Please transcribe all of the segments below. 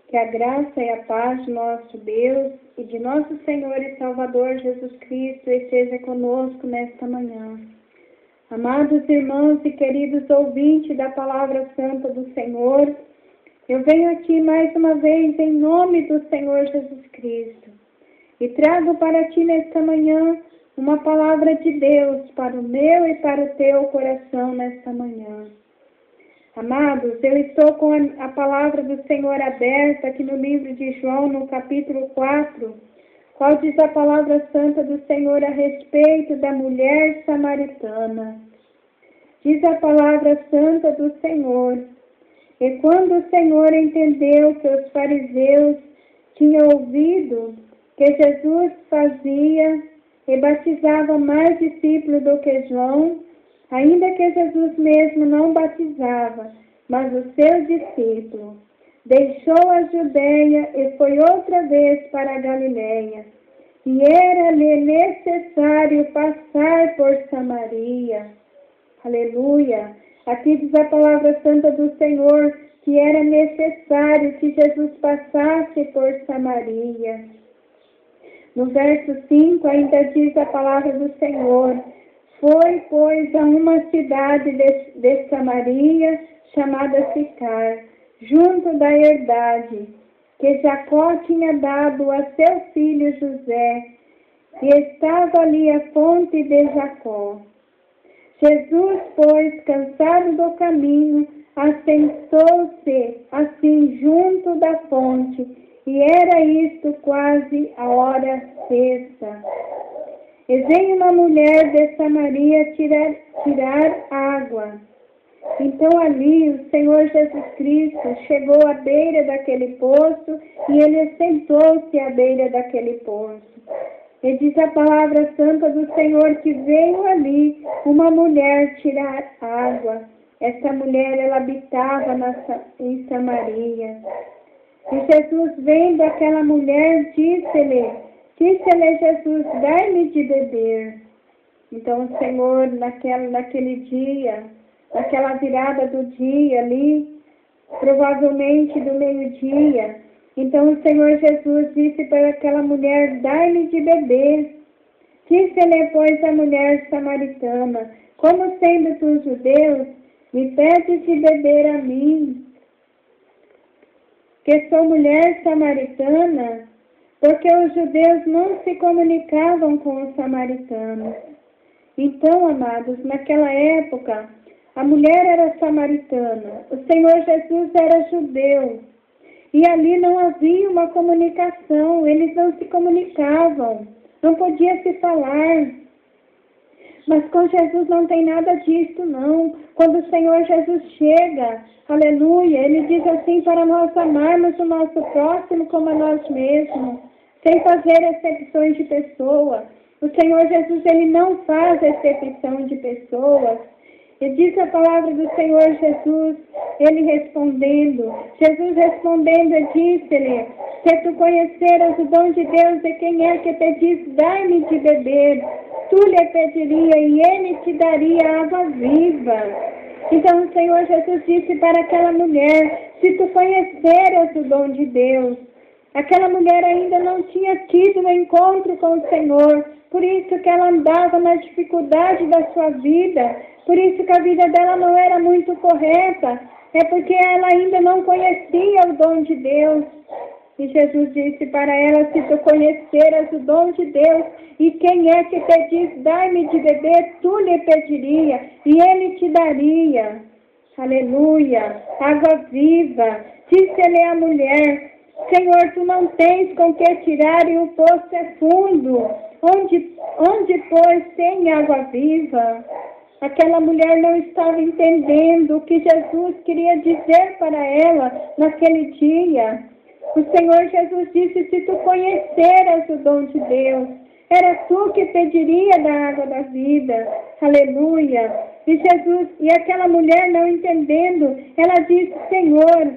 Que a graça e a paz de nosso Deus e de nosso Senhor e Salvador Jesus Cristo esteja conosco nesta manhã. Amados irmãos e queridos ouvintes da Palavra Santa do Senhor, eu venho aqui mais uma vez em nome do Senhor Jesus Cristo e trago para ti nesta manhã uma palavra de Deus para o meu e para o teu coração nesta manhã. Amados, eu estou com a palavra do Senhor aberta aqui no livro de João, no capítulo 4, qual diz a palavra santa do Senhor a respeito da mulher samaritana. Diz a palavra santa do Senhor: e quando o Senhor entendeu que os fariseus tinham ouvido que Jesus fazia e batizava mais discípulos do que João, ainda que Jesus mesmo não batizava, mas os seus discípulos, deixou a Judeia e foi outra vez para a Galileia. E era-lhe necessário passar por Samaria. Aleluia! Aqui diz a palavra santa do Senhor que era necessário que Jesus passasse por Samaria. No verso 5 ainda diz a palavra do Senhor: foi, pois, a uma cidade de Samaria, chamada Sicar, junto da herdade, que Jacó tinha dado a seu filho José, e estava ali a fonte de Jacó. Jesus, pois, cansado do caminho, assentou-se assim junto da fonte, e era isto quase a hora sexta. E veio uma mulher de Samaria tirar água. Então ali o Senhor Jesus Cristo chegou à beira daquele poço e ele sentou-se à beira daquele poço. E diz a palavra santa do Senhor que veio ali uma mulher tirar água. Essa mulher, ela habitava em Samaria. E Jesus, vendo aquela mulher, disse-lhe Jesus: dai-me de beber. Então o Senhor, naquele dia, naquela virada do dia ali, provavelmente do meio-dia, então o Senhor Jesus disse para aquela mulher: dai-me de beber. Disse-lhe, pois, a mulher samaritana: como sendo tu judeu, me pedes de beber a mim, que sou mulher samaritana? Porque os judeus não se comunicavam com os samaritanos. Então, amados, naquela época, a mulher era samaritana, o Senhor Jesus era judeu, e ali não havia uma comunicação, eles não se comunicavam, não podia se falar. Mas com Jesus não tem nada disso, não. Quando o Senhor Jesus chega, aleluia, ele diz assim para nós amarmos o nosso próximo como a nós mesmos, sem fazer exceções de pessoa. O Senhor Jesus, ele não faz exceção de pessoas. E diz a palavra do Senhor Jesus, ele respondendo, Jesus respondendo, disse-lhe: se tu conheceras o dom de Deus e quem é que te diz, dai-me de beber, tu lhe pediria e ele te daria água viva. Então o Senhor Jesus disse para aquela mulher: se tu conheceras o dom de Deus. Aquela mulher ainda não tinha tido um encontro com o Senhor, por isso que ela andava na dificuldade da sua vida, por isso que a vida dela não era muito correta, é porque ela ainda não conhecia o dom de Deus. E Jesus disse para ela: se tu conheceras o dom de Deus, e quem é que te diz, dai-me de beber, tu lhe pediria, e ele te daria. Aleluia, água viva. Disse-lhe a mulher: Senhor, tu não tens com que tirar e o poço é fundo. Onde pois, tem água viva? Aquela mulher não estava entendendo o que Jesus queria dizer para ela naquele dia. O Senhor Jesus disse: se tu conheceras o dom de Deus, era tu que pediria da água da vida. Aleluia. E aquela mulher não entendendo, ela disse: Senhor,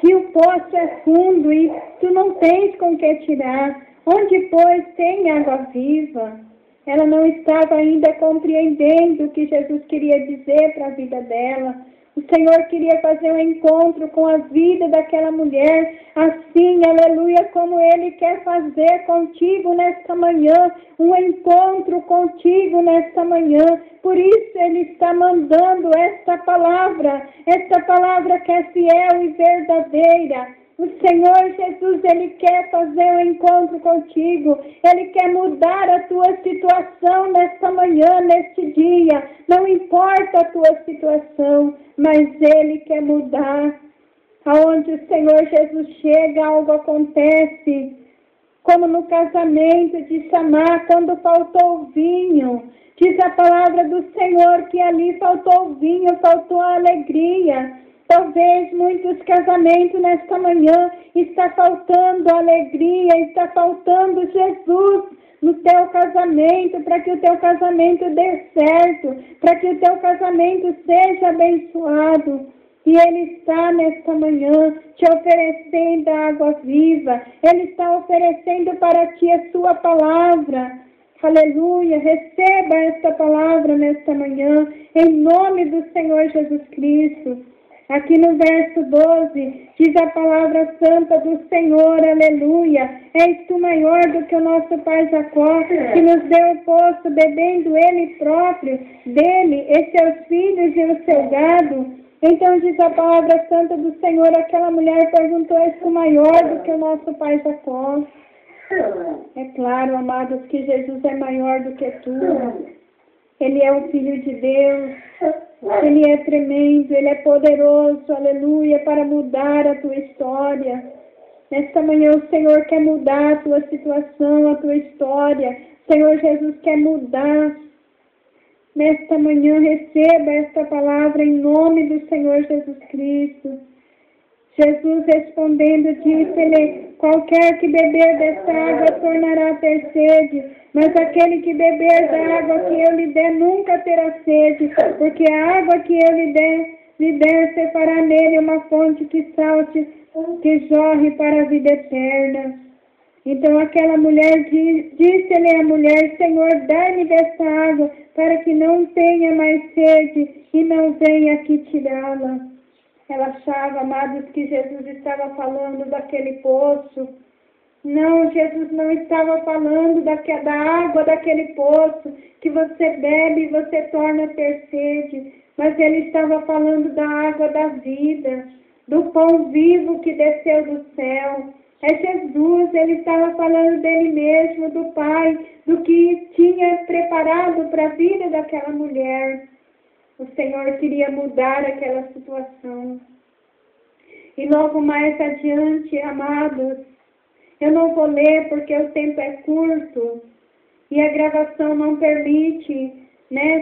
que o poço é fundo e tu não tens com que tirar. Onde, pois, tem água viva? Ela não estava ainda compreendendo o que Jesus queria dizer para a vida dela. O Senhor queria fazer um encontro com a vida daquela mulher, assim, aleluia, como Ele quer fazer contigo nesta manhã, um encontro contigo nesta manhã. Por isso Ele está mandando esta palavra que é fiel e verdadeira. O Senhor Jesus, Ele quer fazer um encontro contigo. Ele quer mudar a tua situação nesta manhã, neste dia. Não importa a tua situação, mas Ele quer mudar. Aonde o Senhor Jesus chega, algo acontece. Como no casamento de Samar, quando faltou vinho. Diz a palavra do Senhor que ali faltou vinho, faltou a alegria. Talvez muitos casamentos nesta manhã está faltando alegria, está faltando Jesus no teu casamento, para que o teu casamento dê certo, para que o teu casamento seja abençoado. E Ele está nesta manhã te oferecendo a água viva, Ele está oferecendo para ti a sua palavra. Aleluia, receba esta palavra nesta manhã, em nome do Senhor Jesus Cristo. Aqui no verso 12, diz a palavra santa do Senhor, aleluia. És tu maior do que o nosso pai Jacó, que nos deu o poço, bebendo ele próprio, dele, e seus filhos e o seu gado. Então diz a palavra santa do Senhor, aquela mulher perguntou, és tu maior do que o nosso pai Jacó? É claro, amados, que Jesus é maior do que tu. Ele é o Filho de Deus, Ele é tremendo, Ele é poderoso, aleluia, para mudar a tua história. Nesta manhã o Senhor quer mudar a tua situação, a tua história. O Senhor Jesus quer mudar. Nesta manhã receba esta palavra em nome do Senhor Jesus Cristo. Jesus respondendo disse-lhe, qualquer que beber desta água tornará a ter sede, mas aquele que beber da água que eu lhe der nunca terá sede, porque a água que eu lhe der se fará nele uma fonte que salte, que jorre para a vida eterna. Então aquela mulher disse-lhe a mulher, Senhor, dai-me desta água, para que não tenha mais sede e não venha aqui tirá-la. Ela achava, amados, que Jesus estava falando daquele poço. Não, Jesus não estava falando da água daquele poço que você bebe e você torna a ter sede. Mas Ele estava falando da água da vida, do pão vivo que desceu do céu. É Jesus, Ele estava falando dele mesmo, do Pai, do que tinha preparado para a vida daquela mulher. O Senhor queria mudar aquela situação. E logo mais adiante, amados, eu não vou ler porque o tempo é curto e a gravação não permite,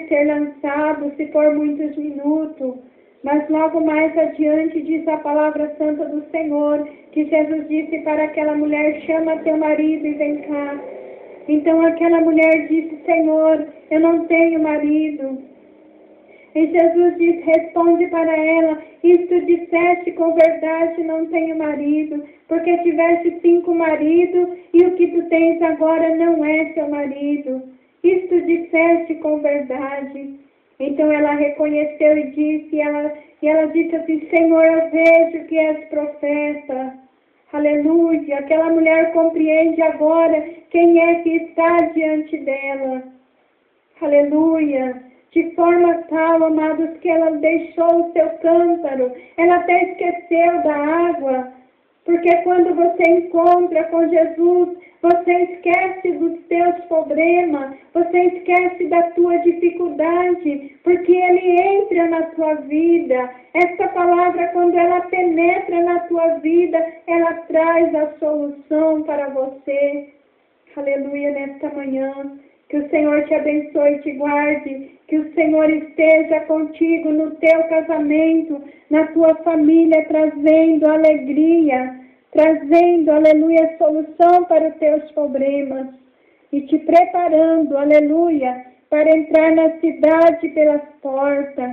ser lançado se for muitos minutos. Mas logo mais adiante diz a palavra santa do Senhor, que Jesus disse para aquela mulher, chama teu marido e vem cá. Então aquela mulher disse, Senhor, eu não tenho marido. E Jesus disse, responde para ela, isto disseste com verdade, não tenho marido, porque tiveste 5 maridos e o que tu tens agora não é teu marido. Isto disseste com verdade. Então ela reconheceu e disse, e ela disse assim, Senhor, eu vejo que és profeta. Aleluia. Aquela mulher compreende agora quem é que está diante dela. Aleluia. De forma tal, amados, que ela deixou o seu cântaro, ela até esqueceu da água, porque quando você encontra com Jesus, você esquece dos teus problemas, você esquece da tua dificuldade, porque Ele entra na tua vida. Esta palavra, quando ela penetra na tua vida, ela traz a solução para você. Aleluia, nesta manhã. Que o Senhor te abençoe e te guarde, que o Senhor esteja contigo no teu casamento, na tua família, trazendo alegria, trazendo, aleluia, solução para os teus problemas e te preparando, aleluia, para entrar na cidade pelas portas.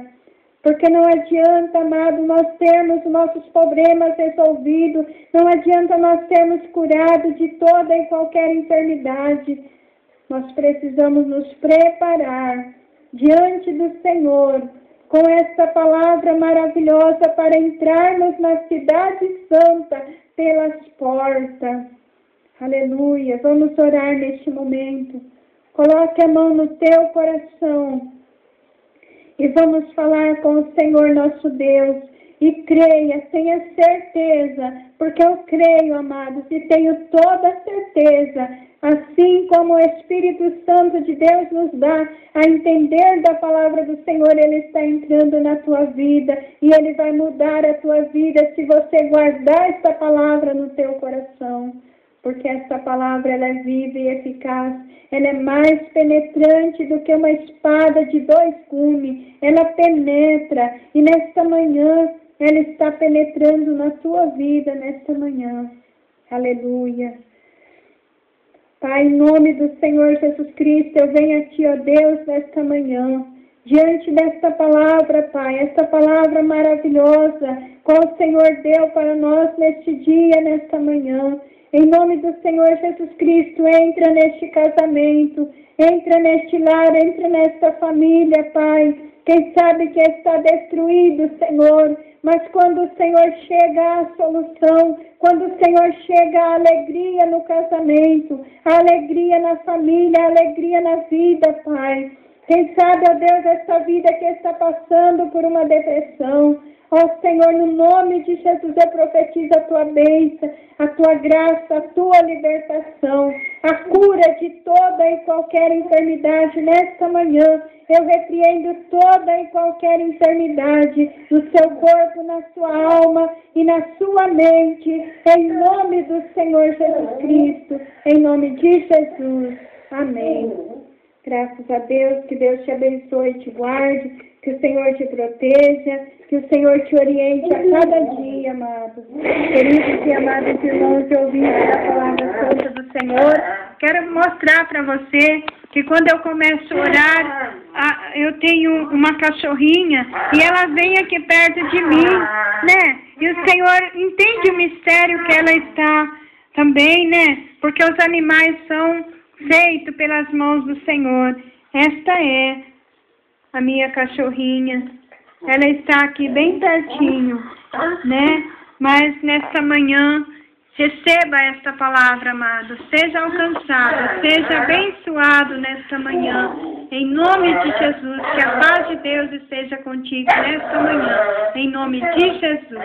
Porque não adianta, amado, nós termos nossos problemas resolvidos, não adianta nós termos curado de toda e qualquer enfermidade. Nós precisamos nos preparar diante do Senhor com esta palavra maravilhosa para entrarmos na cidade santa pelas portas. Aleluia. Vamos orar neste momento. Coloque a mão no teu coração e vamos falar com o Senhor nosso Deus. E creia, tenha certeza, porque eu creio, amados, e tenho toda a certeza, assim como o Espírito Santo de Deus nos dá a entender da palavra do Senhor, Ele está entrando na tua vida e Ele vai mudar a tua vida se você guardar esta palavra no teu coração. Porque esta palavra ela é viva e eficaz, ela é mais penetrante do que uma espada de 2 gumes, ela penetra, e nesta manhã, ela está penetrando na tua vida, nesta manhã. Aleluia. Pai, em nome do Senhor Jesus Cristo, eu venho a Ti, ó Deus, nesta manhã, diante desta palavra, Pai, esta palavra maravilhosa, qual o Senhor deu para nós neste dia, nesta manhã. Em nome do Senhor Jesus Cristo, entra neste casamento, entra neste lar, entra nesta família, Pai. Quem sabe que está destruído, Senhor, mas quando o Senhor chega à solução, quando o Senhor chega à alegria no casamento, à alegria na família, à alegria na vida, Pai. Quem sabe, ó Deus, essa vida que está passando por uma depressão, ó Senhor, no nome de Jesus, eu profetizo a Tua bênção, a Tua graça, a Tua libertação, a cura de toda e qualquer enfermidade nesta manhã. Eu repreendo toda e qualquer enfermidade no seu corpo, na sua alma e na sua mente, em nome do Senhor Jesus Cristo, em nome de Jesus. Amém. Graças a Deus, que Deus te abençoe e te guarde, que o Senhor te proteja, que o Senhor te oriente a cada dia, amados. Queridos e amados irmãos e ouvintes da palavra santa do Senhor, quero mostrar para você que quando eu começo a orar, eu tenho uma cachorrinha e ela vem aqui perto de mim, né? E o Senhor entende o mistério que ela está também, né? Porque os animais são feitos pelas mãos do Senhor. Esta é a minha cachorrinha. Ela está aqui bem pertinho, né? Mas nesta manhã, receba esta palavra, amado. Seja alcançado, seja abençoado nesta manhã. Em nome de Jesus, que a paz de Deus esteja contigo nesta manhã. Em nome de Jesus.